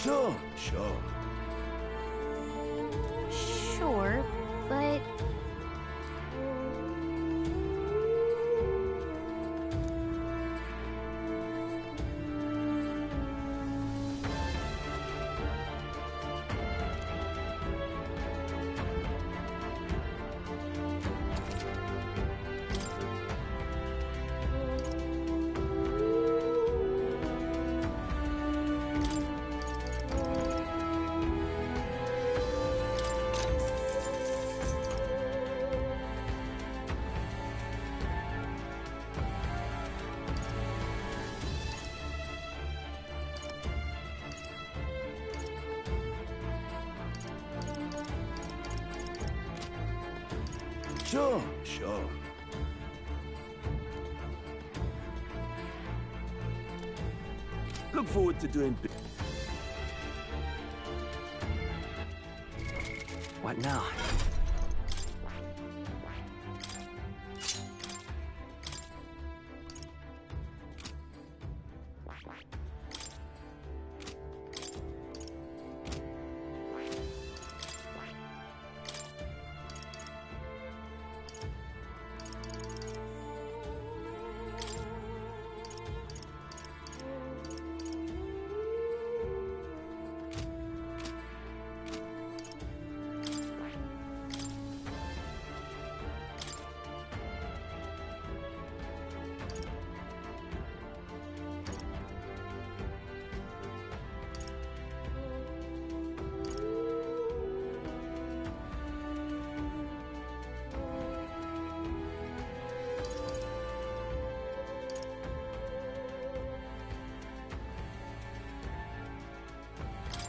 Sure, sure. Sure, but... Sure, sure. Look forward to doing... What now?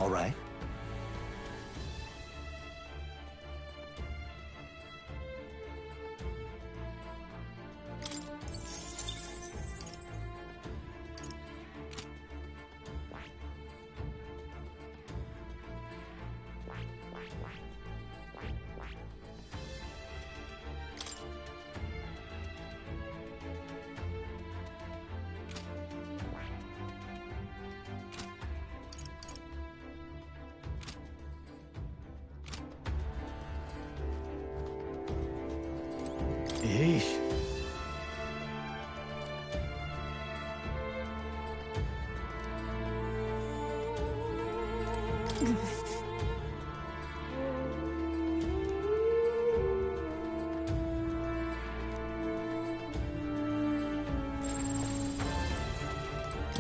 All right. Yeesh.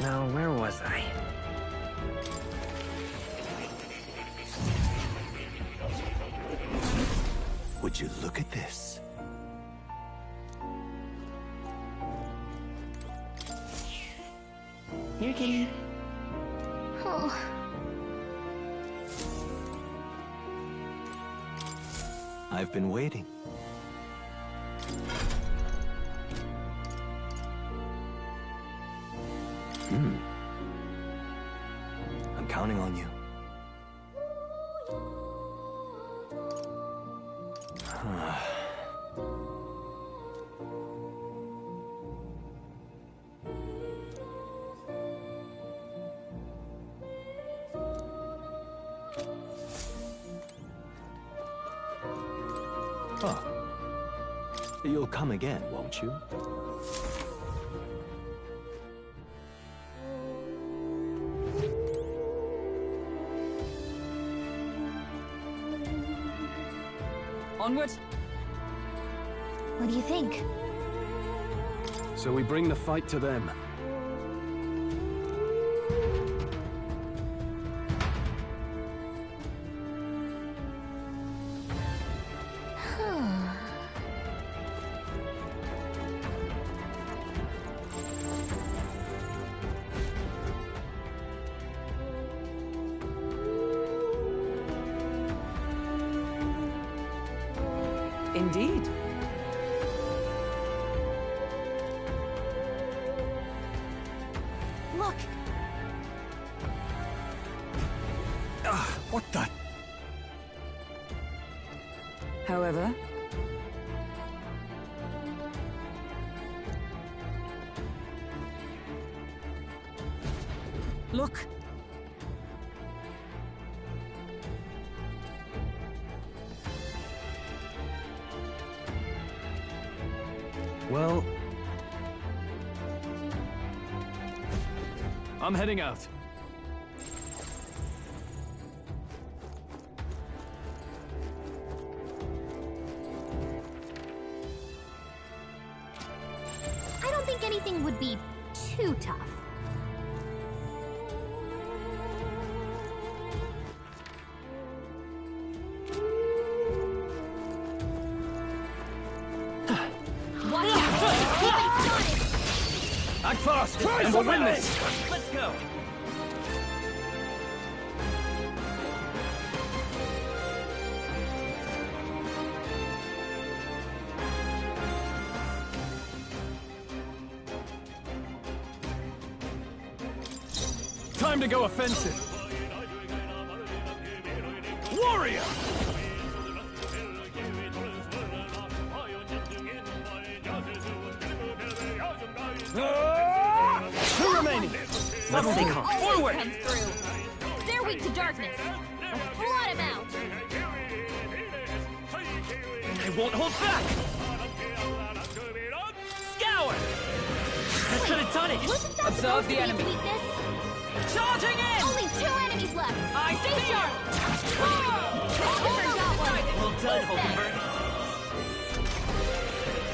Now, where was I? Would you look at this? You're kidding. Oh. I've been waiting. I'm counting on you. Oh. You'll come again, won't you? Onward. What do you think? So we bring the fight to them. Indeed. Look! What the? However, look. Well... I'm heading out. I don't think anything would be too tough. Watch out! Keep it started! Act fast, and we'll win this! Let's go! Time to go offensive! Warrior! Two remaining! Let's stay calm. Forward! Comes through. They're weak to darkness. Let's blot him out. I won't hold back! Scour! That could have done it! Wasn't that Observe supposed the to be enemy. his weakness? Charging in! Only 2 enemies left. I Stay see sharp. Almost got one. Well done, Who's next? Hulkenberg.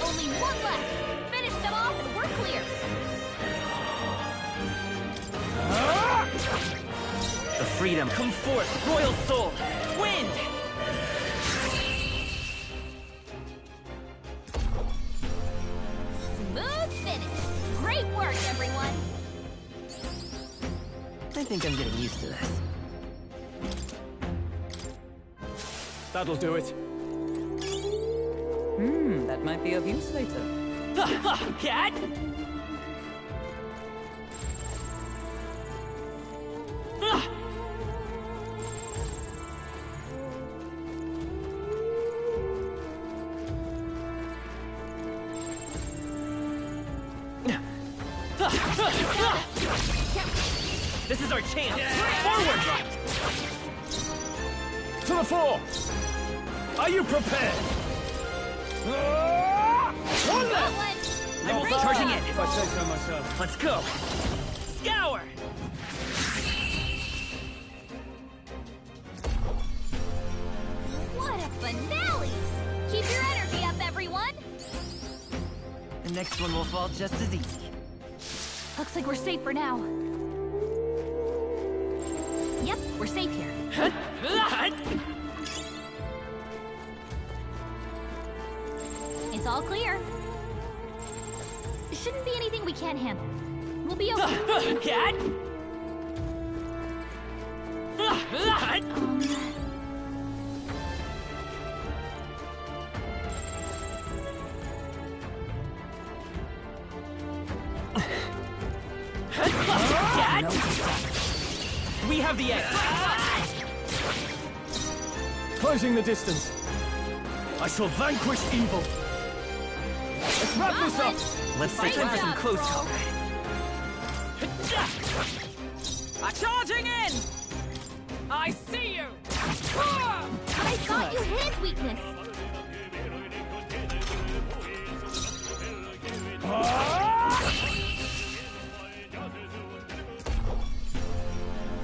Only 1 left. Finish them off and we're clear. The freedom, come forth, royal soul, wind! Smooth finish. Great work, everyone. I think I'm getting used to this. That'll do it. That might be of use later. Cat! This is our chance! Forward! To the fore! Are you prepared? One Got left! one. I will be Great charging job. in! If I say so myself. Let's go! Scour! What a finale! Keep your energy up, everyone. The next one will fall just as easy. Looks like we're safe for now. Yep, we're safe here. It's all clear. Shouldn't be anything we can't handle. We'll be okay. Cat! Cat! We have the edge! Closing the distance. I shall vanquish evil. Let's wrap this up. Let's take time for some close talk. Charging in! I see you! I thought you hid weakness.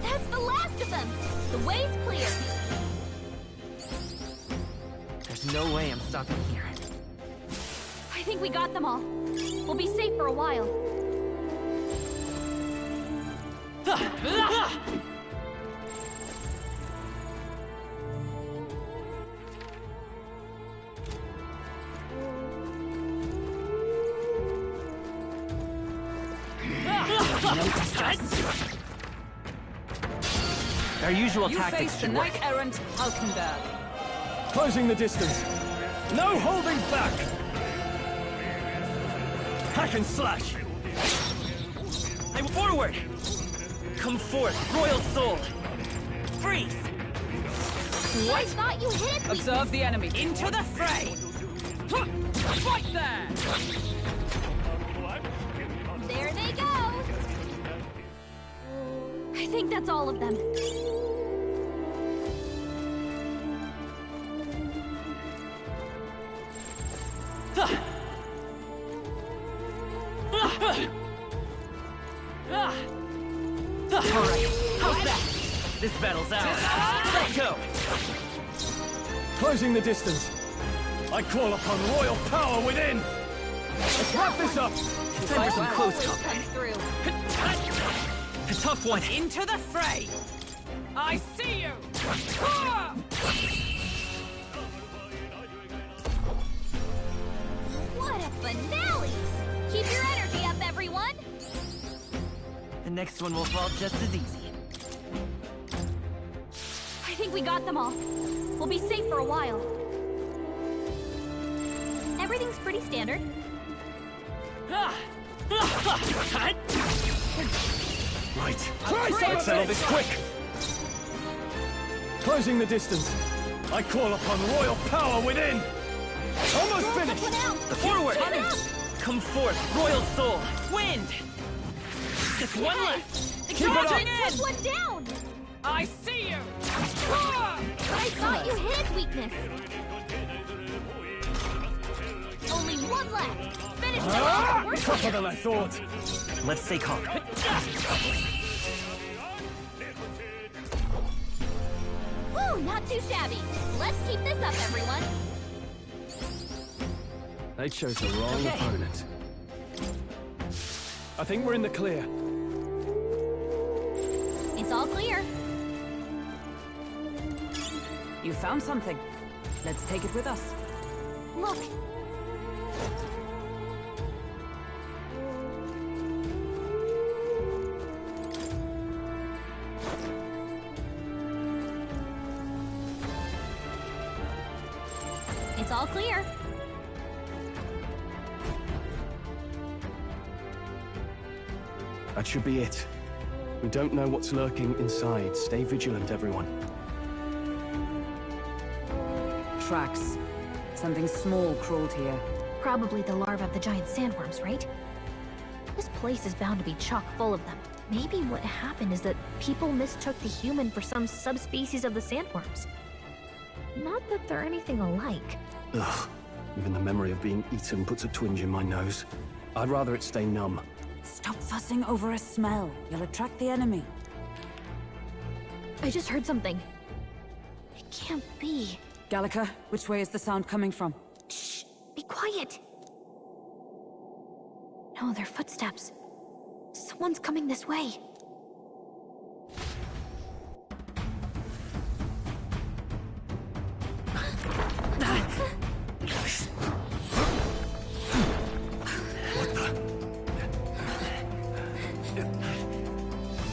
That's the last of them. The way's clear. There's no way I'm stopping here. I think we got them all. We'll be safe for a while. Our usual You tactics face the should work. knight-errant Hulkenberg. Closing the distance. No holding back. Hack and slash. I'm forward! Come forth, royal soul! Freeze! I thought you hid weakness. Observe the enemy. Into the fray! Right there! There they go. I think that's all of them. This battle's ours. Let's go! Closing the distance. I call upon royal power within! Let's wrap this up! It's time for some close Always combat. comes through. A tough one. Into the fray! I see you! Ah! What a finale! Keep your energy up, everyone! The next one will fall just as easy. I think we got them all. We'll be safe for a while. Everything's pretty standard. Right. Let's settle this quick! Closing the distance. I call upon royal power within! Almost finished! Forward! Keep it up. Come forth, royal soul! Wind! Just one left! Keep it up! Took one down! I see you! Ah! I thought you hit its weakness. Only one left. Finish them off. We're Tougher clear. than I thought. Let's stay calm. Woo, not too shabby. Let's keep this up, everyone. They chose the wrong opponent. I think we're in the clear. It's all clear. You found something. Let's take it with us. Look. It's all clear. That should be it. We don't know what's lurking inside. Stay vigilant, everyone. Tracks. Something small crawled here. Probably the larvae of the giant sandworms, right? This place is bound to be chock full of them. Maybe what happened is that people mistook the human for some subspecies of the sandworms. Not that they're anything alike. Ugh. Even the memory of being eaten puts a twinge in my nose. I'd rather it stay numb. Stop fussing over a smell. You'll attract the enemy. I just heard something. It can't be. Gallica, which way is the sound coming from? Shh! Be quiet! No, they're footsteps. Someone's coming this way.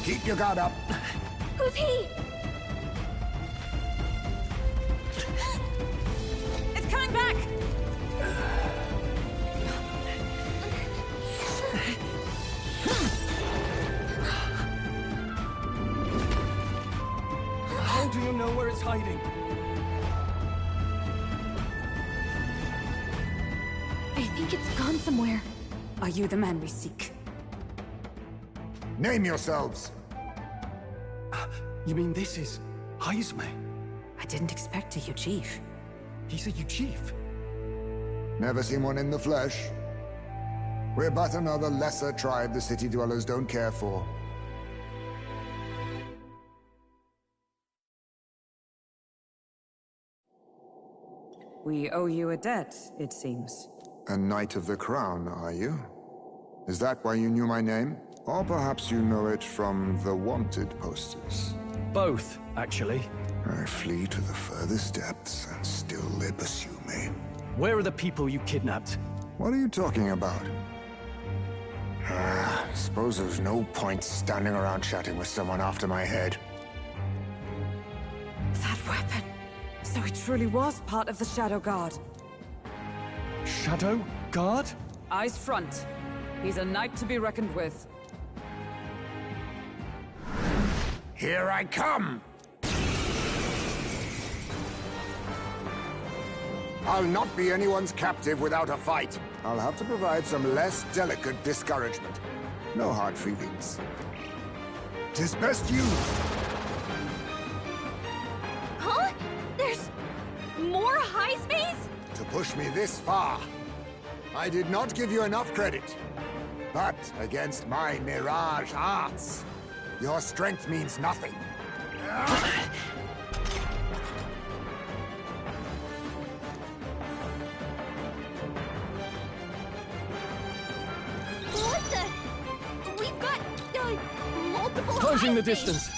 Keep your guard up. Who's he? It's coming back! How do you know where it's hiding? I think it's gone somewhere. Are you the man we seek? Name yourselves. You mean this is Heismay? I didn't expect a chief. He's a chief. Never seen one in the flesh. We're but another lesser tribe the city dwellers don't care for. We owe you a debt, it seems. A Knight of the Crown, are you? Is that why you knew my name? Or perhaps you know it from the wanted posters? Both, actually. I flee to the furthest depths, and still they pursue me. Where are the people you kidnapped? What are you talking about? Suppose there's no point standing around chatting with someone after my head. That weapon! So he truly was part of the Shadow Guard. Shadow Guard? Eyes front. He's a knight to be reckoned with. Here I come! I'll not be anyone's captive without a fight. I'll have to provide some less delicate discouragement. No hard feelings. 'Tis best you... Huh? There's more Heismays? to push me this far. I did not give you enough credit. But against my mirage arts, your strength means nothing. What the? We've got multiple. Closing the Heismays. distance.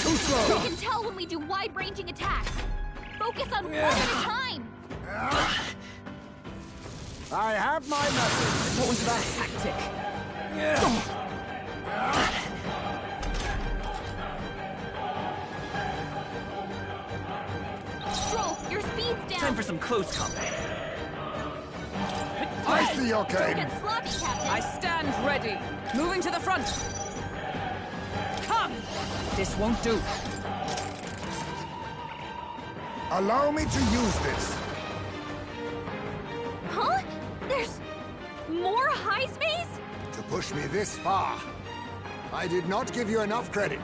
Too slow. We can tell when we do wide-ranging attacks. Focus on one at a time. I have my message. What was that tactic? Stroll, your speed's down. Time for some close combat. I see your Don't game. get sloppy, Captain. I stand ready. Moving to the front. Come! This won't do. Allow me to use this. Huh? There's more Heismays? To push me this far. I did not give you enough credit.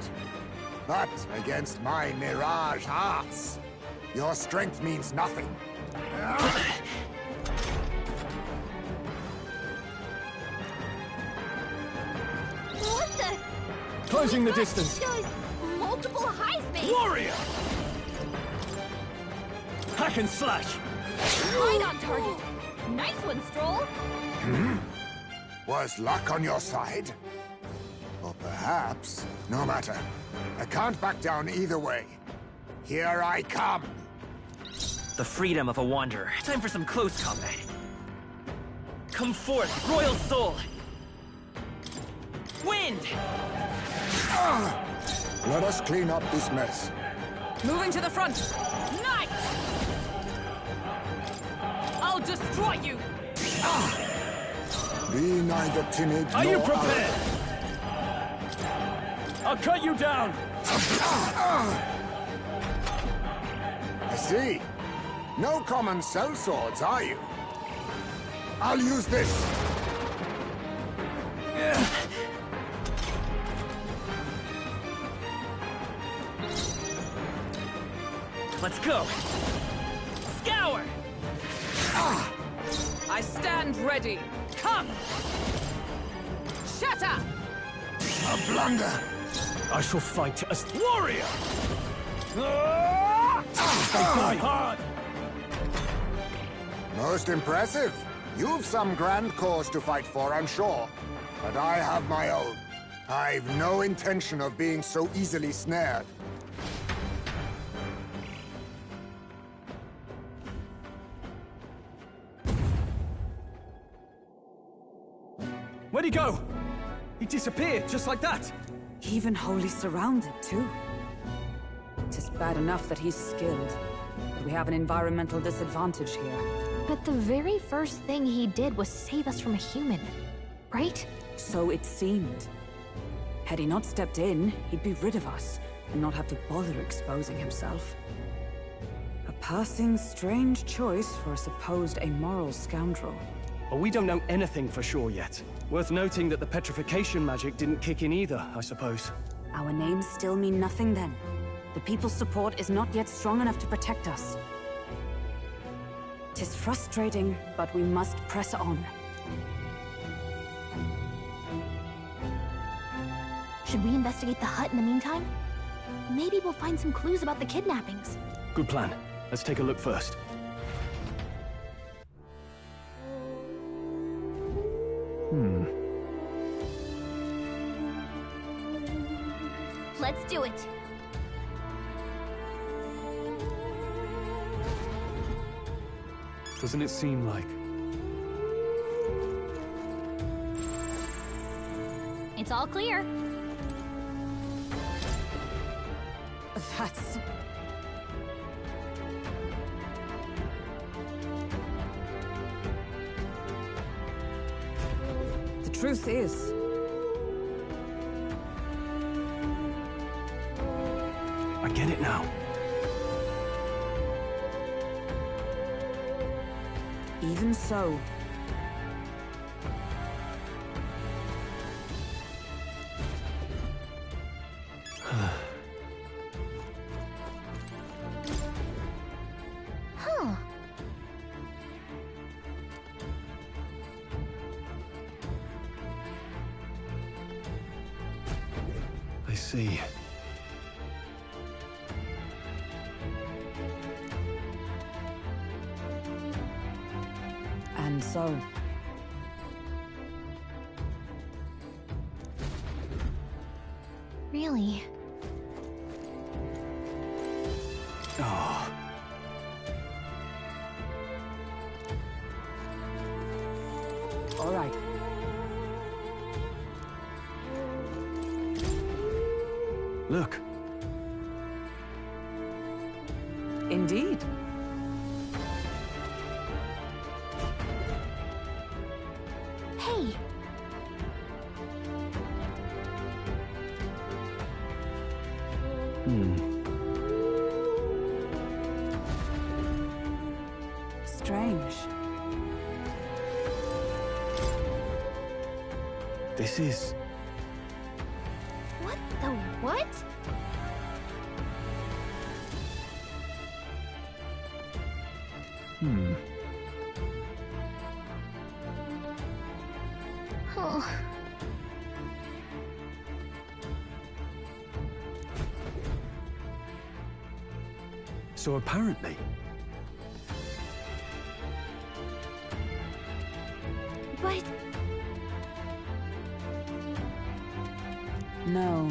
But against my mirage hearts, your strength means nothing. What the? Closing the We've got, distance. multiple Heismays. Warrior! Hack and slash. Right on target. Nice one, Stroll. Was luck on your side? Or perhaps, no matter. I can't back down either way. Here I come. The freedom of a wanderer. Time for some close combat. Come forth, royal soul! Wind! Let us clean up this mess. Moving to the front. Night! I'll destroy you! Be neither timid Are nor you prepared? I'll cut you down. I see. No common cell swords, are you? I'll use this. Let's go! Scour! I stand ready. Come! Shatter! A blunder. I shall fight as warrior. Die hard. Most impressive. You've some grand cause to fight for, I'm sure. But I have my own. I've no intention of being so easily snared. Where'd he go? He disappeared just like that. Even wholly surrounded, too. Tis bad enough that he's skilled. But we have an environmental disadvantage here. But the very first thing he did was save us from a human, right? So it seemed. Had he not stepped in, he'd be rid of us, and not have to bother exposing himself. A passing, strange choice for a supposed amoral scoundrel. But we don't know anything for sure yet. Worth noting that the petrification magic didn't kick in either, I suppose. Our names still mean nothing then. The people's support is not yet strong enough to protect us. 'Tis frustrating, but we must press on. Should we investigate the hut in the meantime? Maybe we'll find some clues about the kidnappings. Good plan. Let's take a look first. Let's do it. Doesn't it seem like... It's all clear. That's... The truth is, I get it now. even so, Huh. see. And so... Really? Oh. All right. Look. Indeed. Hey! Strange. This is... What the what? Oh. So apparently... But... No.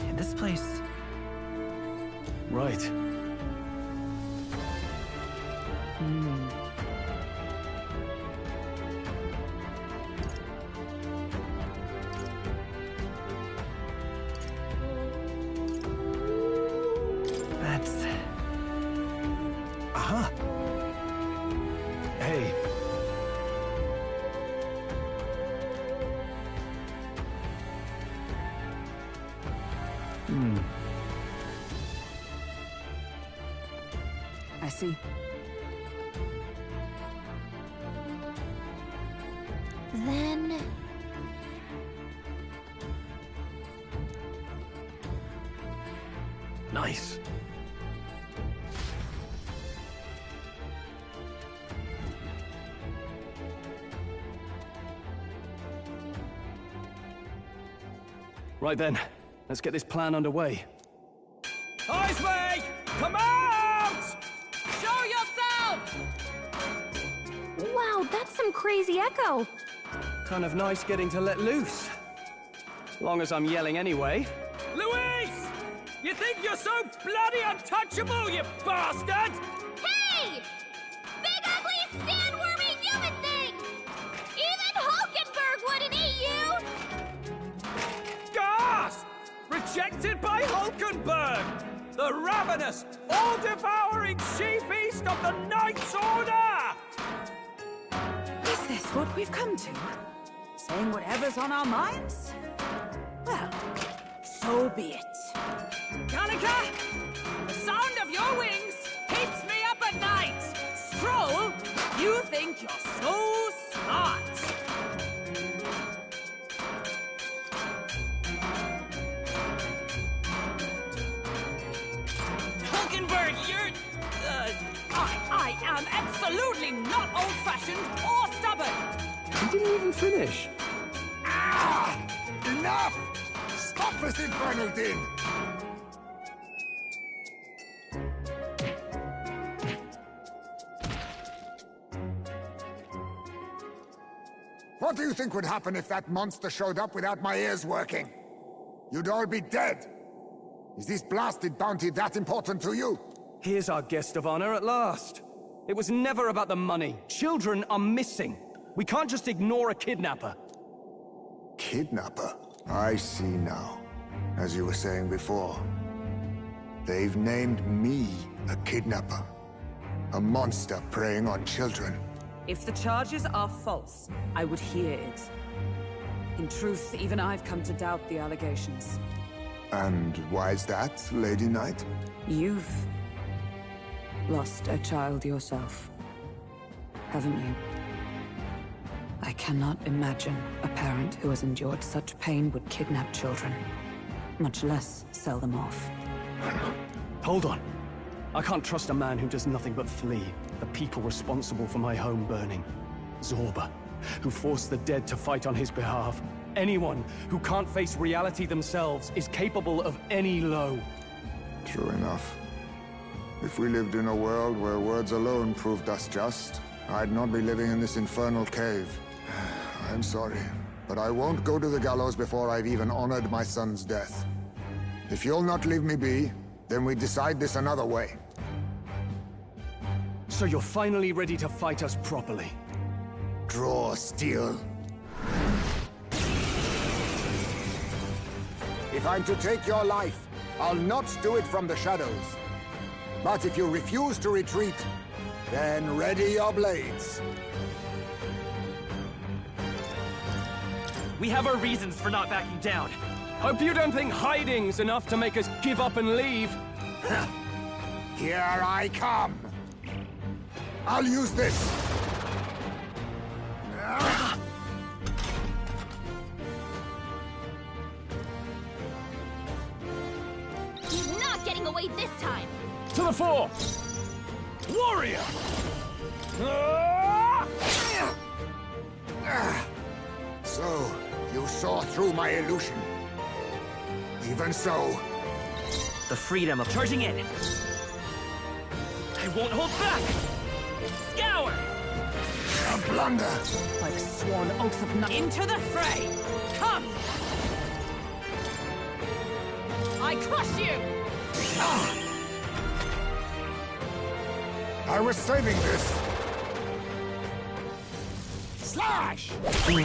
In this place... Right. That's... Aha! Hey. I see. Then... Nice. Right then, let's get this plan underway. Heismay! Come out! Show yourself! Wow, that's some crazy echo! Kind of nice getting to let loose. Long as I'm yelling anyway. Luis! You think you're so bloody untouchable, you bastard? Hey! Big ugly sandwormy human thing! Even Hulkenberg wouldn't eat you! Gasp! Rejected by Hulkenberg! The ravenous, all-devouring she-beast of the Knight's Order! Is this what we've come to? Saying whatever's on our minds? Well, so be it. Kanika! The sound of your wings keeps me up at night! Stroll, you think you're so smart! Hulkenberg, you're... I am absolutely not old-fashioned or stubborn! He didn't even finish. Ah! Enough! Stop this infernal din! What do you think would happen if that monster showed up without my ears working? You'd all be dead. Is this blasted bounty that important to you? Here's our guest of honor at last. It was never about the money. Children are missing. We can't just ignore a kidnapper. Kidnapper? I see now. As you were saying before, they've named me a kidnapper. A monster preying on children. If the charges are false, I would hear it. In truth, even I've come to doubt the allegations. And why's that, Lady Knight? You've lost a child yourself, haven't you? I cannot imagine a parent who has endured such pain would kidnap children, much less sell them off. Hold on. I can't trust a man who does nothing but flee the people responsible for my home burning. Zorba, who forced the dead to fight on his behalf. Anyone who can't face reality themselves is capable of any low. True enough. If we lived in a world where words alone proved us just, I'd not be living in this infernal cave. I'm sorry, but I won't go to the gallows before I've even honored my son's death. If you'll not leave me be, then we decide this another way. So you're finally ready to fight us properly? Draw steel. If I'm to take your life, I'll not do it from the shadows. But if you refuse to retreat, then ready your blades. We have our reasons for not backing down. Hope you don't think hiding's enough to make us give up and leave. Here I come. I'll use this. He's not getting away this time! To the fore! Warrior! So, you saw through my illusion. Even so, The freedom of charging in. I won't hold back! Scour! a blunder. By the sworn oath of night. Into the fray! Come! I crush you! I was saving this. Slash! Wait,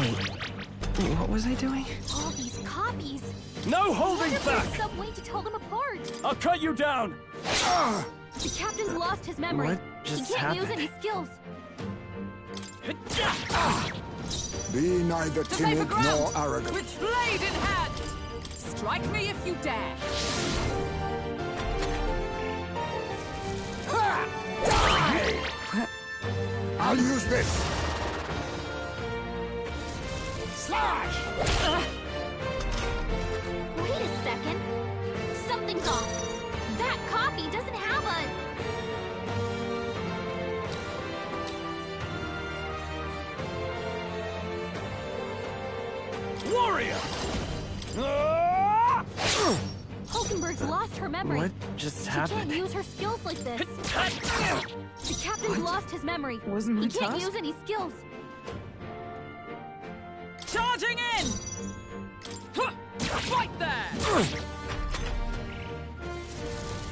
what was I doing? All these copies! No holding Wonder if back! there's some way to tell them apart! I'll cut you down! The captain's lost his memory. What just he can't use happened? any skills. Be neither Decipher timid ground! nor arrogant. With blade in hand! Strike me if you dare! I'll use this. Slash! Wait a second. Something's off. That copy doesn't have a... Warrior! Hulkenberg's lost her memory. What just She can't happened? use her skills like this. The captain's lost his memory. Wasn't my He can't task? use any skills. Charging in! Right there!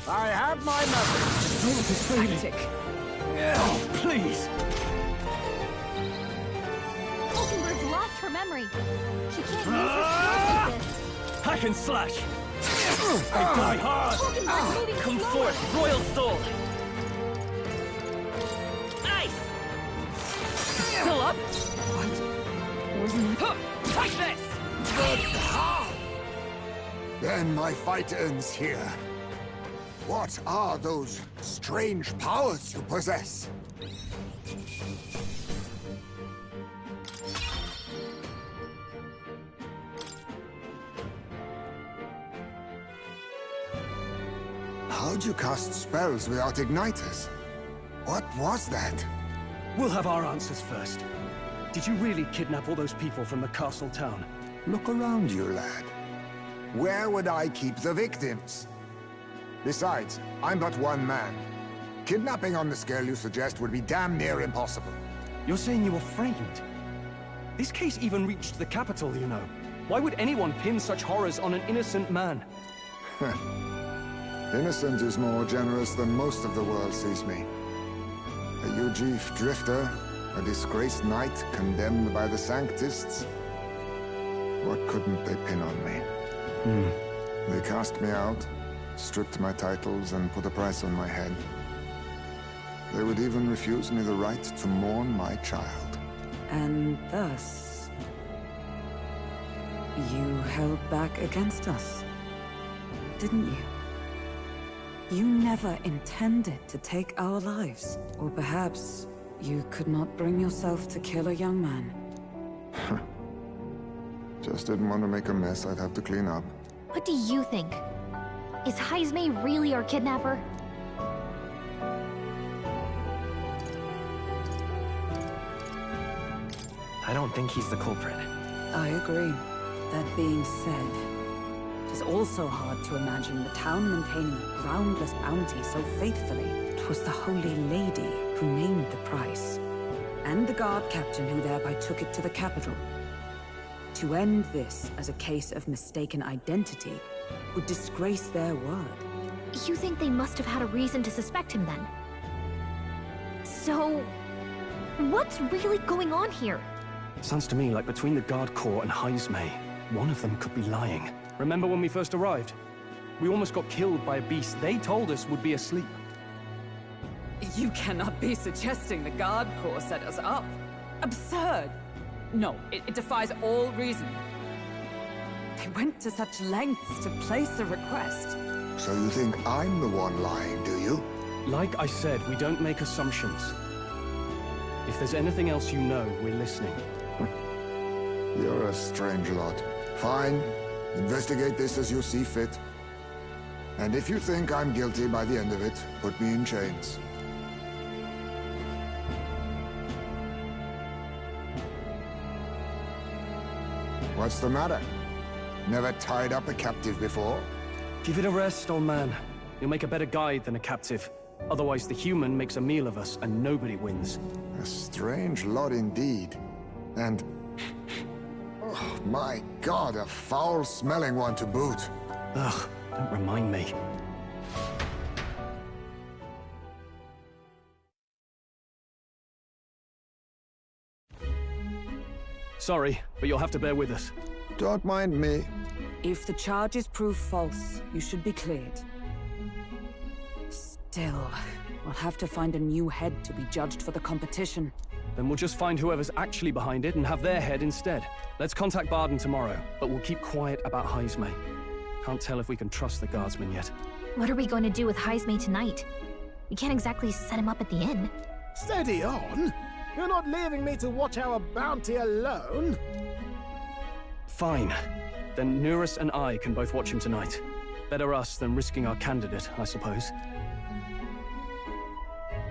I have my memory. Tactic. Oh, please! Hulkenberg's lost her memory. She can't use her skills like this. Hack and slash! I die hard! Hulkenberg's moving Come slower. forth, royal soul! Nice! Still up? Wasn't it? Take this! Then my fight ends here. What are those strange powers you possess? How'd you cast spells without igniters? What was that? We'll have our answers first. Did you really kidnap all those people from the castle town? Look around you, lad. Where would I keep the victims? Besides, I'm but one man. Kidnapping on the scale you suggest would be damn near impossible. You're saying you were framed? This case even reached the capital, you know. Why would anyone pin such horrors on an innocent man? Innocent is more generous than most of the world sees me. A Ujif drifter, a disgraced knight condemned by the Sanctists. What couldn't they pin on me? They cast me out, stripped my titles, and put a price on my head. They would even refuse me the right to mourn my child. And thus, you held back against us, didn't you? You never intended to take our lives. Or perhaps you could not bring yourself to kill a young man. Just didn't want to make a mess I'd have to clean up. What do you think? Is Heismay really our kidnapper? I don't think he's the culprit. I agree. That being said, it is also hard to imagine the town maintaining a groundless bounty so faithfully. It was the Holy Lady who named the price, and the guard captain who thereby took it to the capital. To end this as a case of mistaken identity would disgrace their word. You think they must have had a reason to suspect him then? So, what's really going on here? Sounds to me like between the Guard Corps and Heismay, one of them could be lying. Remember when we first arrived? We almost got killed by a beast they told us would be asleep. You cannot be suggesting the Guard Corps set us up. Absurd! No, it defies all reasoning. They went to such lengths to place the request. So you think I'm the one lying, do you? Like I said, we don't make assumptions. If there's anything else you know, we're listening. You're a strange lot. Fine. Investigate this as you see fit. And if you think I'm guilty by the end of it, put me in chains. What's the matter? Never tied up a captive before? Give it a rest, old man. You'll make a better guide than a captive. Otherwise, the human makes a meal of us, and nobody wins. A strange lot indeed. And... oh, my God, a foul-smelling one to boot. Ugh, don't remind me. Sorry, but you'll have to bear with us. Don't mind me. If the charges prove false, you should be cleared. Still, we'll have to find a new head to be judged for the competition. Then we'll just find whoever's actually behind it and have their head instead. Let's contact Barden tomorrow, but we'll keep quiet about Heismay. Can't tell if we can trust the guardsman yet. What are we going to do with Heismay tonight? We can't exactly set him up at the inn. Steady on! You're not leaving me to watch our bounty alone! Fine. Then Nurus and I can both watch him tonight. Better us than risking our candidate, I suppose.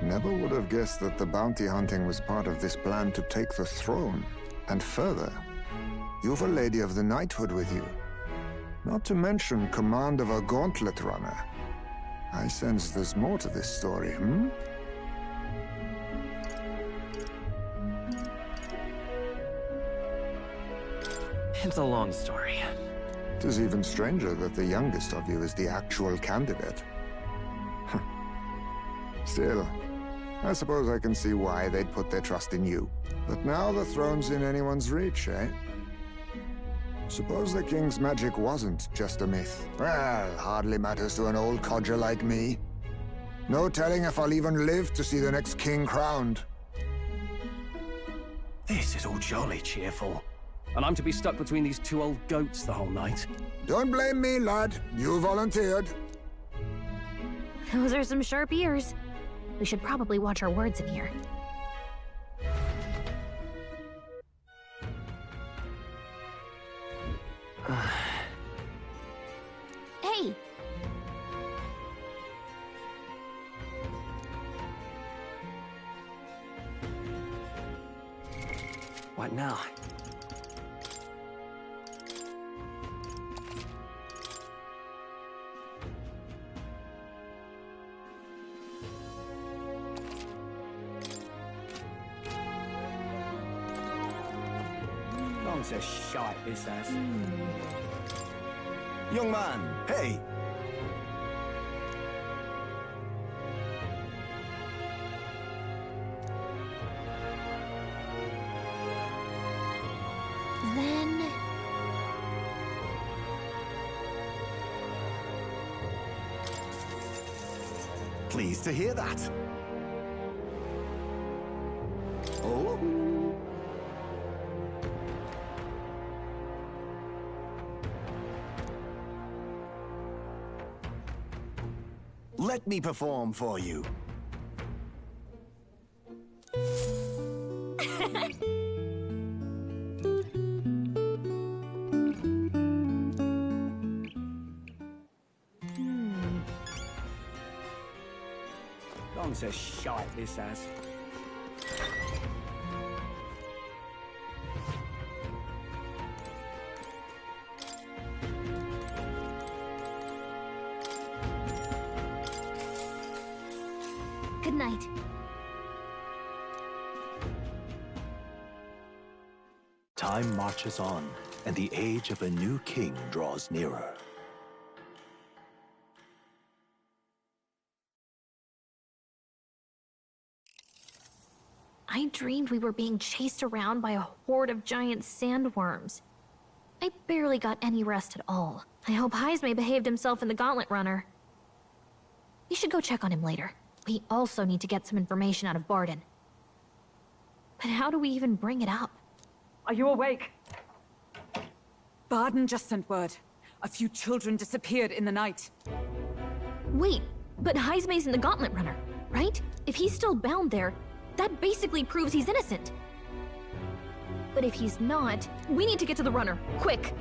Never would have guessed that the bounty hunting was part of this plan to take the throne. And further, you've a Lady of the Knighthood with you. Not to mention command of a gauntlet runner. I sense there's more to this story, hmm? It's a long story. It is even stranger that the youngest of you is the actual candidate. Still, I suppose I can see why they'd put their trust in you. But now the throne's in anyone's reach, eh? Suppose the king's magic wasn't just a myth. Well, hardly matters to an old codger like me. No telling if I'll even live to see the next king crowned. This is all jolly cheerful. And I'm to be stuck between these two old goats the whole night. Don't blame me, lad. You volunteered. Those are some sharp ears. We should probably watch our words in here. Hey! What now? Non's a shite, this ass. Young man, hey! Then... Pleased to hear that. Oh? Let me perform for you. Bunch of shite, this ass. Good night. Time marches on, and the age of a new king draws nearer. I dreamed we were being chased around by a horde of giant sandworms. I barely got any rest at all. I hope Heismay behaved himself in the Gauntlet Runner. We should go check on him later. We also need to get some information out of Barden. But how do we even bring it up? Are you awake? Barden just sent word. A few children disappeared in the night. Wait, but Heismay's in the Gauntlet Runner, right? If he's still bound there, that basically proves he's innocent. But if he's not, we need to get to the runner, quick!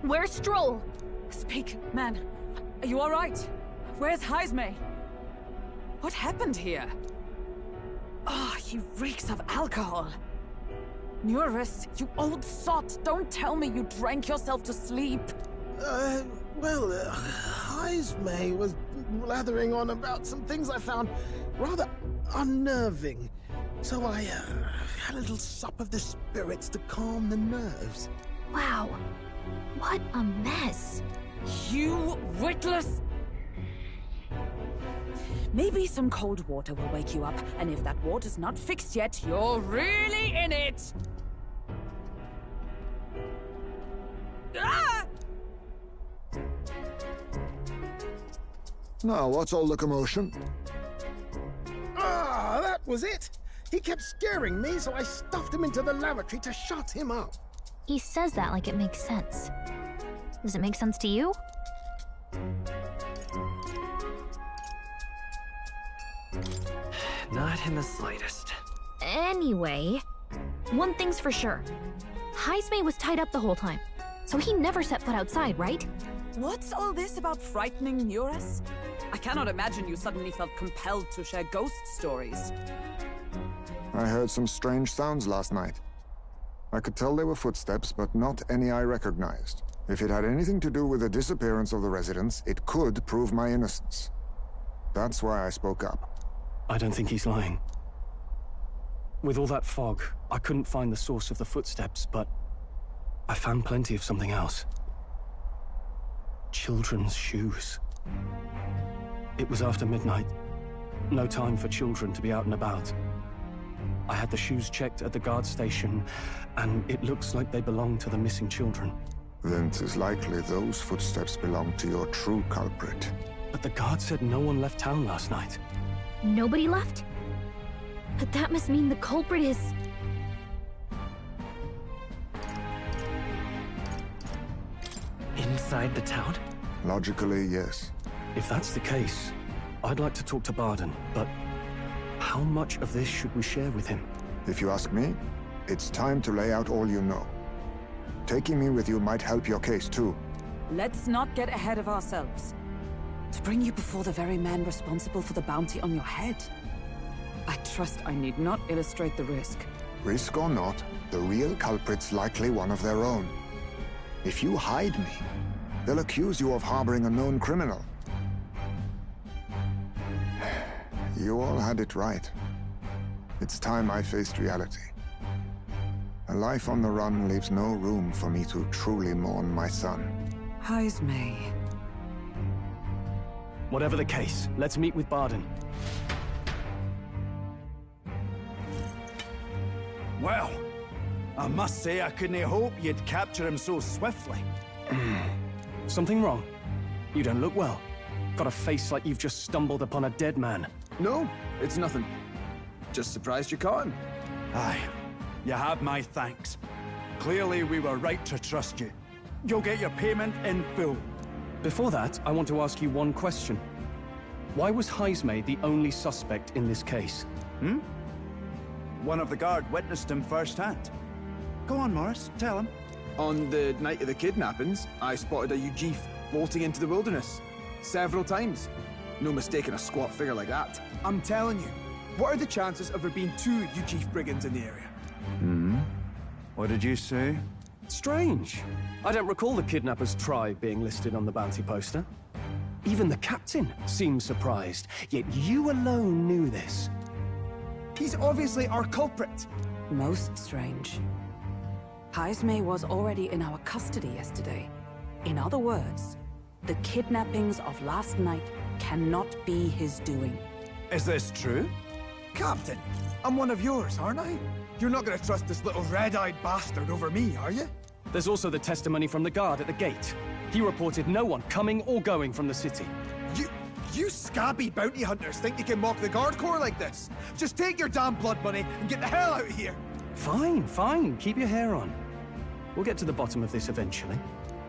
Where's Stroll? Speak, man. Are you alright? Where's Heismay? What happened here? Oh, he reeks of alcohol. Neurus, you old sot, don't tell me you drank yourself to sleep. Heismay was blathering on about some things I found rather unnerving. So I had a little sup of the spirits to calm the nerves. Wow, what a mess. You witless... Maybe some cold water will wake you up, and if that water's not fixed yet, you're really in it! Ah! Now, what's all the commotion? Ah, that was it! He kept scaring me, so I stuffed him into the lavatory to shut him up. He says that like it makes sense. Does it make sense to you? Not in the slightest. Anyway, one thing's for sure. Heismay was tied up the whole time, so he never set foot outside, right? What's all this about frightening Neurus? I cannot imagine you suddenly felt compelled to share ghost stories. I heard some strange sounds last night. I could tell they were footsteps, but not any I recognized. If it had anything to do with the disappearance of the residents, it could prove my innocence. That's why I spoke up. I don't think he's lying. With all that fog, I couldn't find the source of the footsteps, but I found plenty of something else. Children's shoes. It was after midnight. No time for children to be out and about. I had the shoes checked at the guard station, and it looks like they belong to the missing children. Then 'tis likely those footsteps belong to your true culprit. But the guard said no one left town last night. Nobody left? But that must mean the culprit is... Inside the town? Logically, yes. If that's the case, I'd like to talk to Barden, but how much of this should we share with him? If you ask me, it's time to lay out all you know. Taking me with you might help your case, too. Let's not get ahead of ourselves. To bring you before the very man responsible for the bounty on your head. I trust I need not illustrate the risk. Risk or not, the real culprit's likely one of their own. If you hide me, they'll accuse you of harboring a known criminal. You all had it right. It's time I faced reality. A life on the run leaves no room for me to truly mourn my son. Heismay. Whatever the case, let's meet with Barden. Well, I must say I couldn't hope you'd capture him so swiftly. Something wrong? You don't look well. Got a face like you've just stumbled upon a dead man. No, it's nothing. Just surprised you caught him. Aye, you have my thanks. Clearly we were right to trust you. You'll get your payment in full. Before that, I want to ask you one question. Why was Heismay the only suspect in this case? one of the guard witnessed him firsthand. Go on, Morris, tell him. On the night of the kidnappings, I spotted a Ujif bolting into the wilderness. Several times. No mistaking a squat figure like that. I'm telling you, what are the chances of there being 2 Ujif brigands in the area? What did you say? Strange. I don't recall the kidnapper's tribe being listed on the bounty poster. Even the captain seemed surprised, yet you alone knew this. He's obviously our culprit. Most strange. Heismay was already in our custody yesterday. In other words, the kidnappings of last night cannot be his doing. Is this true? Captain, I'm one of yours, aren't I? You're not gonna trust this little red-eyed bastard over me, are you? There's also the testimony from the guard at the gate. He reported no one coming or going from the city. You scabby bounty hunters think you can mock the guard corps like this? Just take your damn blood money and get the hell out of here! Fine, fine. Keep your hair on. We'll get to the bottom of this eventually.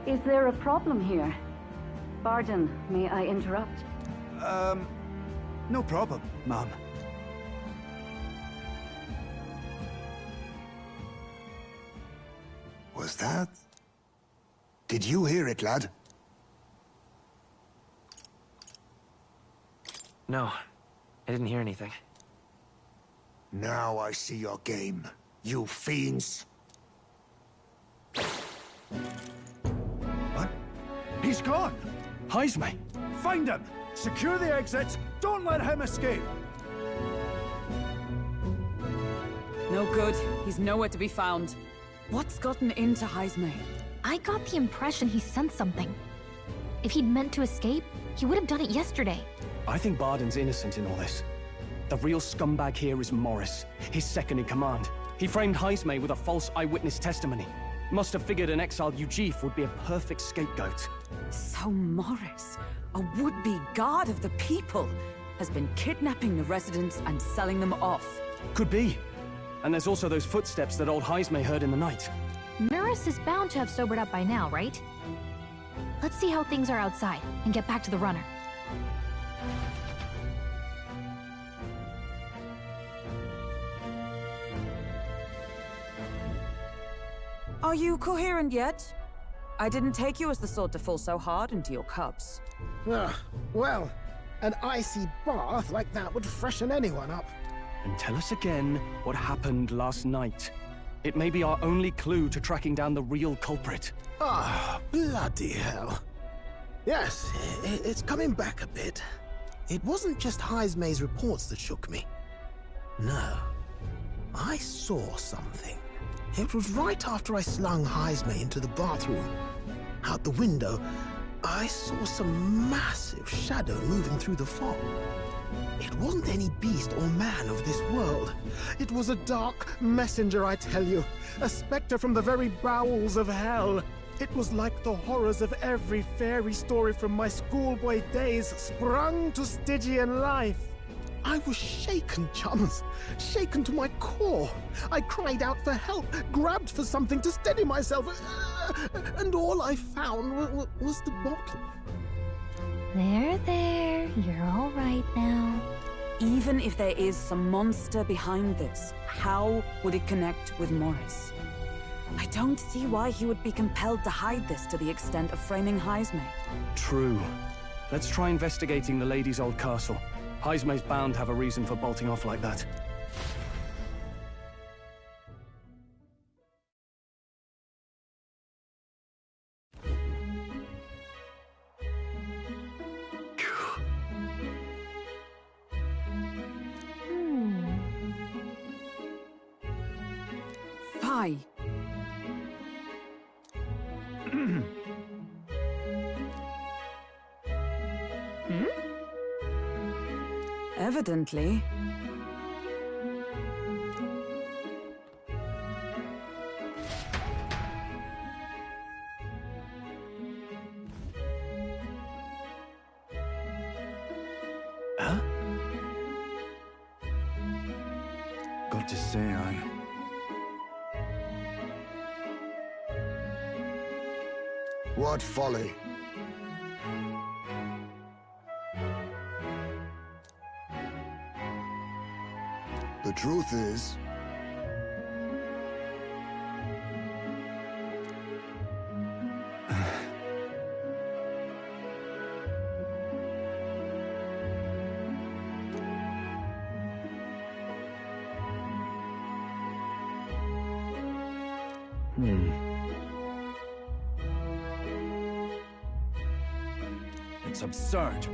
Is there a problem here? Pardon, may I interrupt? No problem, ma'am. Was that? Did you hear it, lad? No, I didn't hear anything. Now I see your game, you fiends. What? He's gone! Heismay! Find him! Secure the exits! Don't let him escape! No good. He's nowhere to be found. What's gotten into Heismay? I got the impression he sensed something. If he'd meant to escape, he would have done it yesterday. I think Barden's innocent in all this. The real scumbag here is Morris, his second in command. He framed Heismay with a false eyewitness testimony. Must have figured an exiled Ujif would be a perfect scapegoat. So Morris, a would-be guard of the people, has been kidnapping the residents and selling them off. Could be. And there's also those footsteps that old Heismay heard in the night. Norris is bound to have sobered up by now, right? Let's see how things are outside and get back to the runner. Are you coherent yet? I didn't take you as the sort to fall so hard into your cups. Well, an icy bath like that would freshen anyone up. And tell us again what happened last night. It may be our only clue to tracking down the real culprit. Ah, bloody hell. Yes, it's coming back a bit. It wasn't just Heismay's reports that shook me. No, I saw something. It was right after I slung Heismay into the bathroom. Out the window, I saw some massive shadow moving through the fog. It wasn't any beast or man of this world. It was a dark messenger, I tell you. A specter from the very bowels of hell. It was like the horrors of every fairy story from my schoolboy days sprung to Stygian life. I was shaken, chums. Shaken to my core. I cried out for help, grabbed for something to steady myself, and all I found was the bottle. There, you're all right now. Even if there is some monster behind this, how would it connect with Morris? I don't see why he would be compelled to hide this to the extent of framing Heismay. True. Let's try investigating the lady's old castle. Heismay's bound to have a reason for bolting off like that. Fie. Evidently. Huh? Got to say, What folly. The truth is, It's absurd.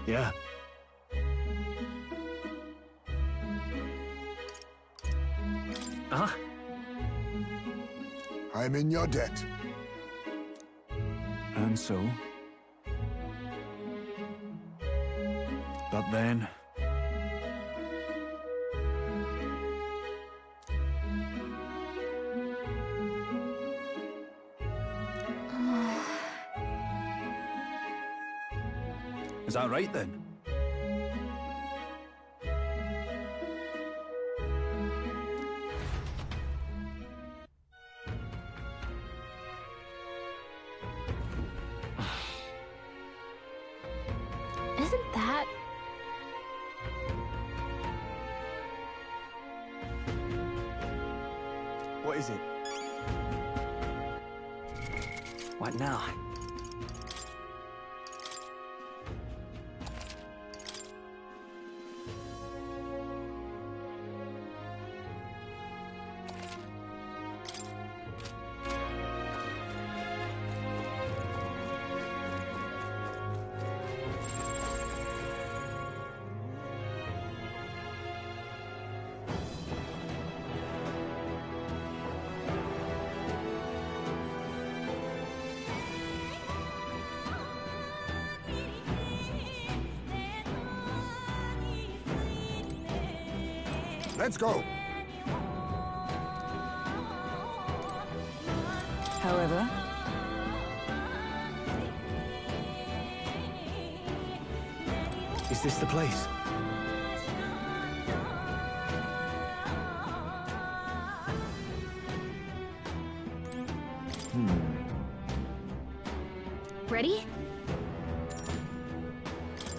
Yeah. Uh-huh. I'm in your debt. And so? But then... Is that right then? Isn't that... What is it? What now? Let's go. However, Is this the place? Ready?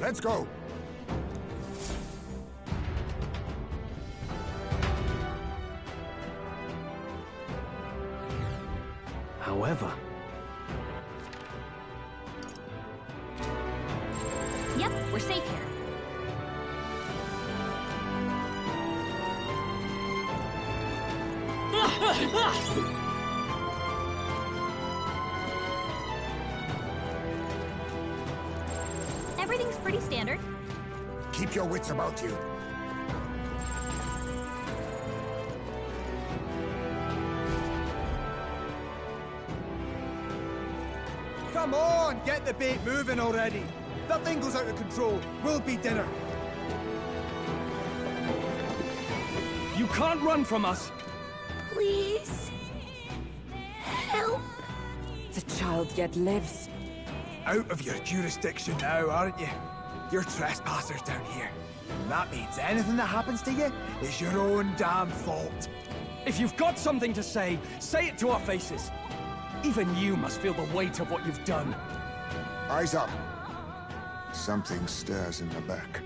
Let's go. However... Yep, we're safe here. Everything's pretty standard. Keep your wits about you. Come on, get the bait moving already. If that thing goes out of control, we'll be dinner. You can't run from us! Please. Help. the child yet lives. Out of your jurisdiction now, aren't you? You're trespassers down here. That means anything that happens to you is your own damn fault. If you've got something to say it to our faces. Even you must feel the weight of what you've done. Eyes up. Something stirs in the back.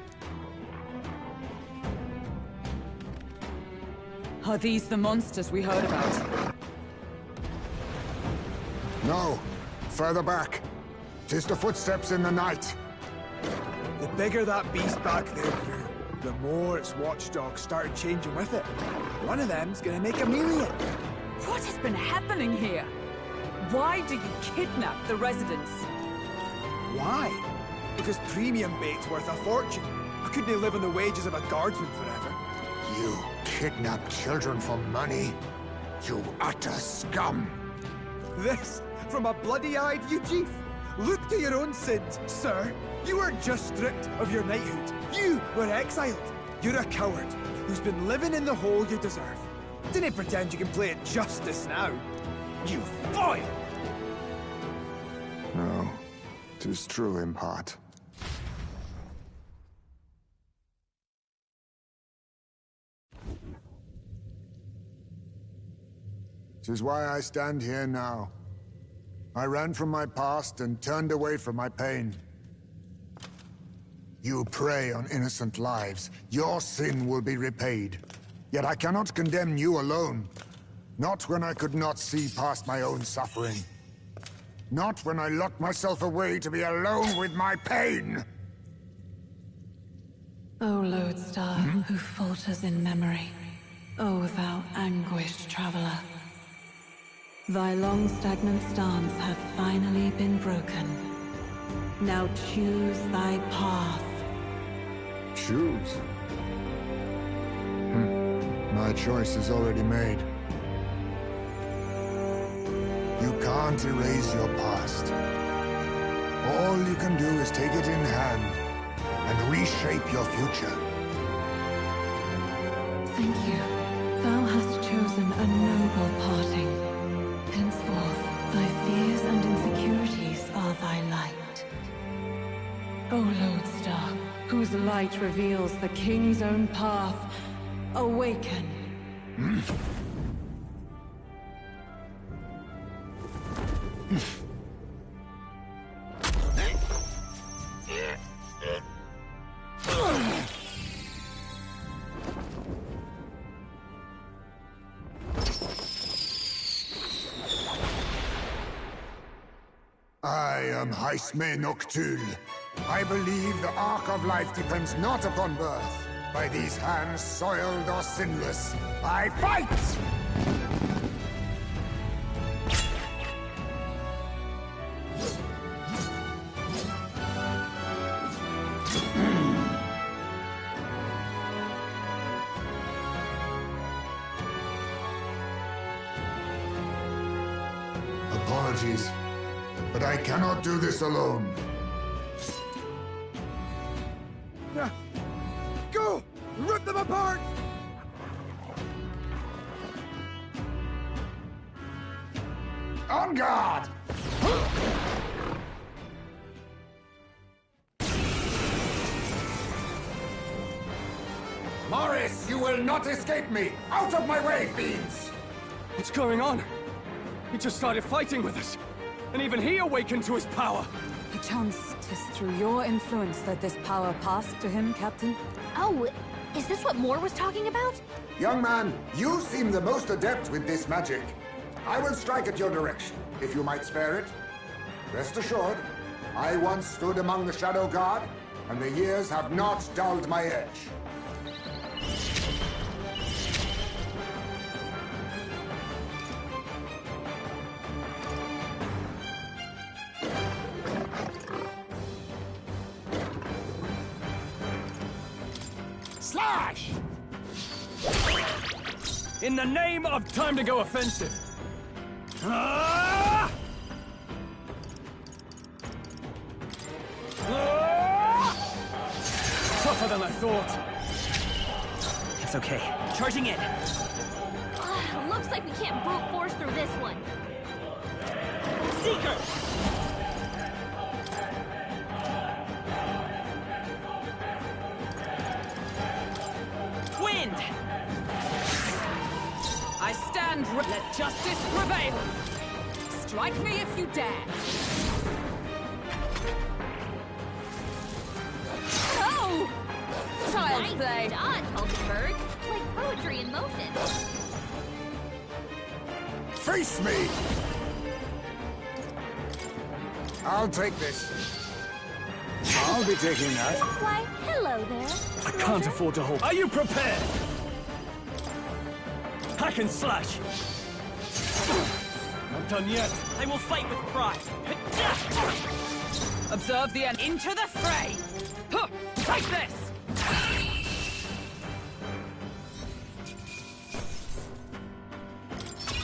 Are these the monsters we heard about? No. Further back. 'Tis the footsteps in the night. The bigger that beast back there grew, the more its watchdogs started changing with it. One of them's gonna make a meal of it. What has been happening here? Why do you kidnap the residents? Why? Because premium bait's worth a fortune. I couldn't live on the wages of a guardsman forever. You kidnap children for money? You utter scum! This from a bloody-eyed Eugene. Look to your own sins, sir. You were just stripped of your knighthood. You were exiled. You're a coward who's been living in the hole you deserve. Didn't pretend you can play at justice now. You foil! No, 'tis true in part. 'Tis why I stand here now. I ran from my past and turned away from my pain. You prey on innocent lives. Your sin will be repaid. Yet I cannot condemn you alone. Not when I could not see past my own suffering. Not when I locked myself away to be alone with my pain. O lodestar, who falters in memory, O thou anguished traveler. Thy long stagnant stance hath finally been broken. Now choose thy path. Choose? My choice is already made. You can't erase your past. All you can do is take it in hand and reshape your future. Thank you. Thou hast chosen a noble parting. Henceforth, thy fears and insecurities are thy light. O lodestar, whose light reveals the king's own path, awaken. I am Heismay Noctul. I believe the arc of life depends not upon birth. By these hands, soiled or sinless, I fight! Apologies, but I cannot do this alone. Go! Rip them apart! On guard! Morris, you will not escape me! Out of my way, fiends! What's going on? He just started fighting with us. And even he awakened to his power. Perchance 'tis through your influence that this power passed to him, Captain? Oh, is this what Moore was talking about? Young man, you seem the most adept with this magic. I will strike at your direction, if you might spare it. Rest assured, I once stood among the Shadow Guard, and the years have not dulled my edge. Slash! In the name of time to go offensive. Ah! Ah! Tougher than I thought. It's okay. Charging in. Looks like we can't brute force through this one. Seeker! Wind! I stand. Let justice prevail. Strike me if you dare. No! Child's play. Dodge, Hulkenberg. Like poetry in motion. Face me! I'll take this. I'll be taking that. Why, hello there. I can't afford to hold. Are you prepared? Hack and slash. Not done yet. I will fight with pride. Observe the end. Into the fray. Huh, take this.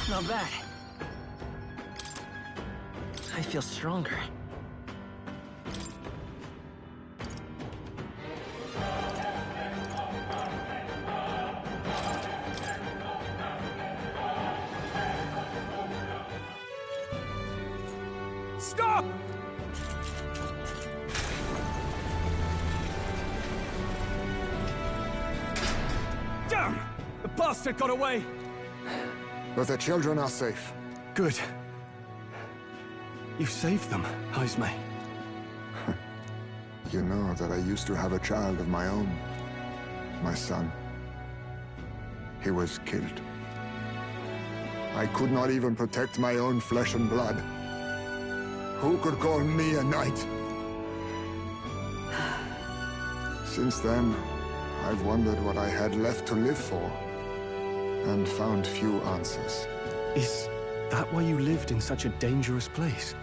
Not bad. I feel stronger. Stop! Damn! The bastard got away! But the children are safe. Good. You saved them, Heismay. You know that I used to have a child of my own. My son. He was killed. I could not even protect my own flesh and blood. Who could call me a knight? Since then, I've wondered what I had left to live for, and found few answers. Is that why you lived in such a dangerous place?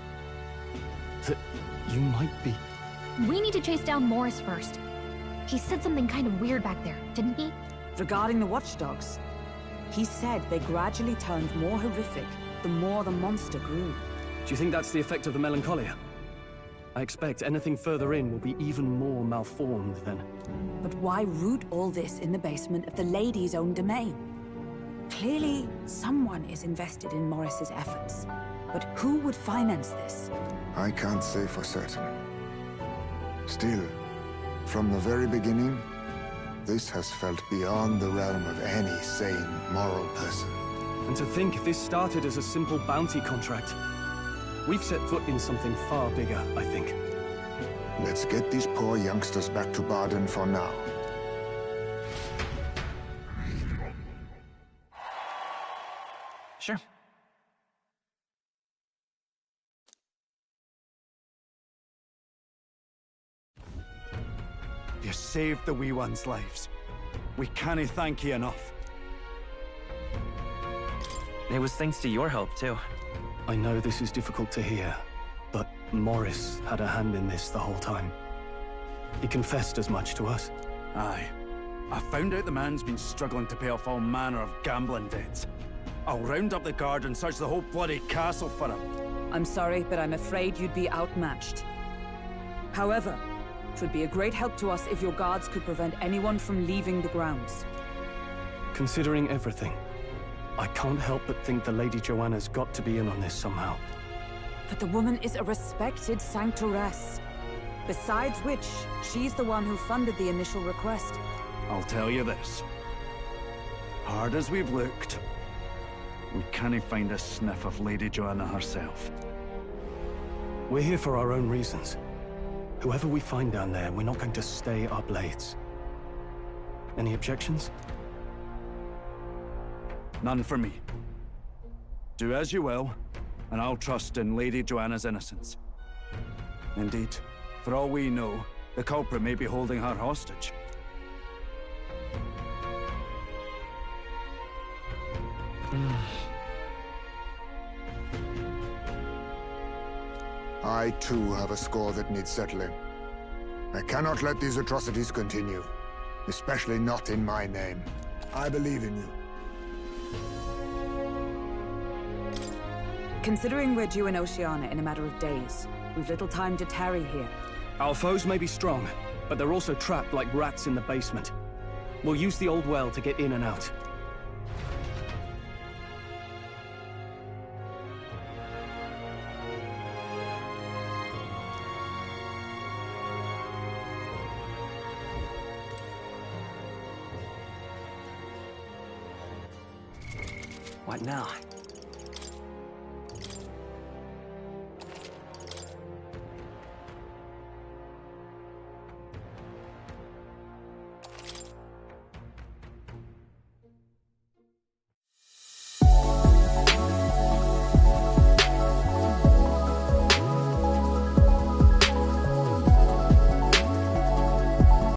That you might be... We need to chase down Morris first. He said something kind of weird back there, didn't he? Regarding the watchdogs, he said they gradually turned more horrific the more the monster grew. Do you think that's the effect of the melancholia? I expect anything further in will be even more malformed then. But why root all this in the basement of the lady's own domain? Clearly, someone is invested in Morris's efforts. But who would finance this? I can't say for certain. Still, from the very beginning, this has felt beyond the realm of any sane, moral person. And to think this started as a simple bounty contract. We've set foot in something far bigger, I think. Let's get these poor youngsters back to Baden for now. Sure. You saved the wee ones' lives. We can't thank you enough. It was thanks to your help, too. I know this is difficult to hear, but Morris had a hand in this the whole time. He confessed as much to us. Aye. I found out the man's been struggling to pay off all manner of gambling debts. I'll round up the guard and search the whole bloody castle for him. I'm sorry, but I'm afraid you'd be outmatched. However, it would be a great help to us if your guards could prevent anyone from leaving the grounds. Considering everything, I can't help but think the Lady Joanna's got to be in on this somehow. But the woman is a respected sanctoress. Besides which, she's the one who funded the initial request. I'll tell you this. Hard as we've looked, we can't find a sniff of Lady Joanna herself. We're here for our own reasons. Whoever we find down there, we're not going to stay our blades. Any objections? None for me. Do as you will, and I'll trust in Lady Joanna's innocence. Indeed, for all we know, the culprit may be holding her hostage. I too have a score that needs settling. I cannot let these atrocities continue, especially not in my name. I believe in you. Considering we're due in Oceania in a matter of days, we've little time to tarry here. Our foes may be strong, but they're also trapped like rats in the basement. We'll use the old well to get in and out. What now?